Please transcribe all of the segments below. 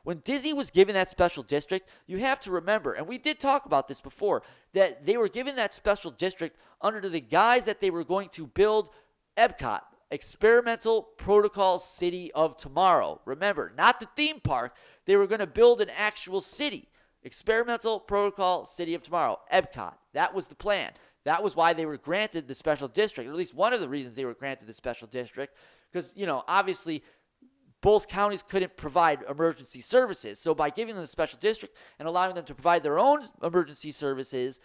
When Disney was given that special district, you have to remember, and we did talk about this before, that they were given that special district under the guise that they were going to build Epcot, Experimental Protocol City of Tomorrow. Remember, not the theme park. They were going to build an actual city. Experimental Protocol City of Tomorrow, Epcot. That was the plan. That was why they were granted the special district, or at least one of the reasons they were granted the special district, because, obviously both counties couldn't provide emergency services. So by giving them a special district and allowing them to provide their own emergency services,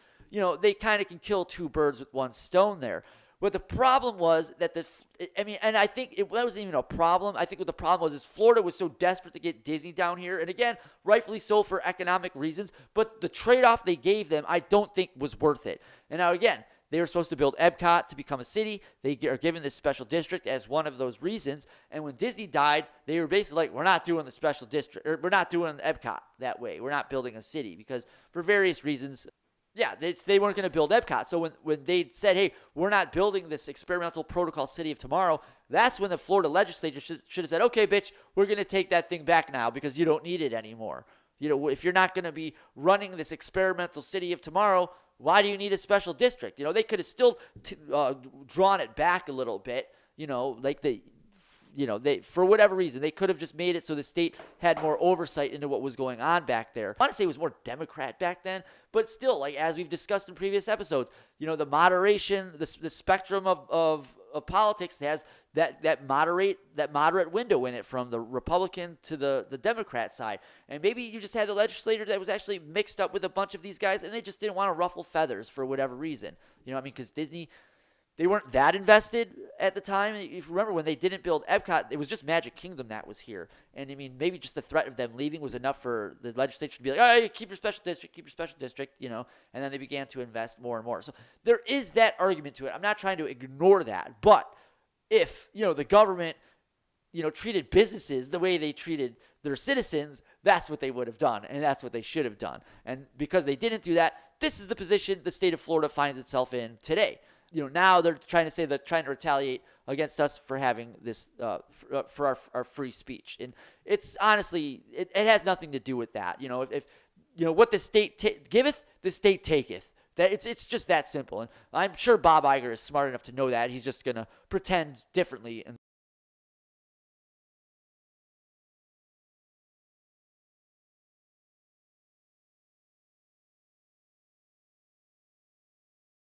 they kind of can kill two birds with one stone there. But the problem was that and I think that wasn't even a problem. I think what the problem was is Florida was so desperate to get Disney down here. And again, rightfully so for economic reasons. But the trade-off they gave them, I don't think was worth it. And now again, they were supposed to build Epcot to become a city. They are given this special district as one of those reasons. And when Disney died, they were basically like, we're not doing the special district, or we're not doing Epcot that way. We're not building a city because for various reasons, they weren't going to build Epcot. So when they said, hey, we're not building this Experimental Protocol City of Tomorrow, that's when the Florida legislature should have said, okay, bitch, we're going to take that thing back now because you don't need it anymore. If you're not going to be running this Experimental City of Tomorrow, why do you need a special district? They could have still drawn it back a little bit, they for whatever reason, they could have just made it so the state had more oversight into what was going on back there. I want to say it was more Democrat back then, but still, as we've discussed in previous episodes, the moderation, the spectrum of politics has that moderate window in it from the Republican to the Democrat side. And maybe you just had the legislature that was actually mixed up with a bunch of these guys, and they just didn't want to ruffle feathers for whatever reason. Because Disney, they weren't that invested at the time. If you remember, when they didn't build Epcot, it was just Magic Kingdom that was here. And, maybe just the threat of them leaving was enough for the legislature to be like, all right, keep your special district, and then they began to invest more and more. So there is that argument to it. I'm not trying to ignore that. But if, the government, treated businesses the way they treated their citizens, that's what they would have done, and that's what they should have done. And because they didn't do that, this is the position the state of Florida finds itself in today. Now they're trying to retaliate against us for having this, for our free speech. And it's honestly, it has nothing to do with that. If what the state giveth, the state taketh. That it's just that simple. And I'm sure Bob Iger is smart enough to know that. He's just going to pretend differently and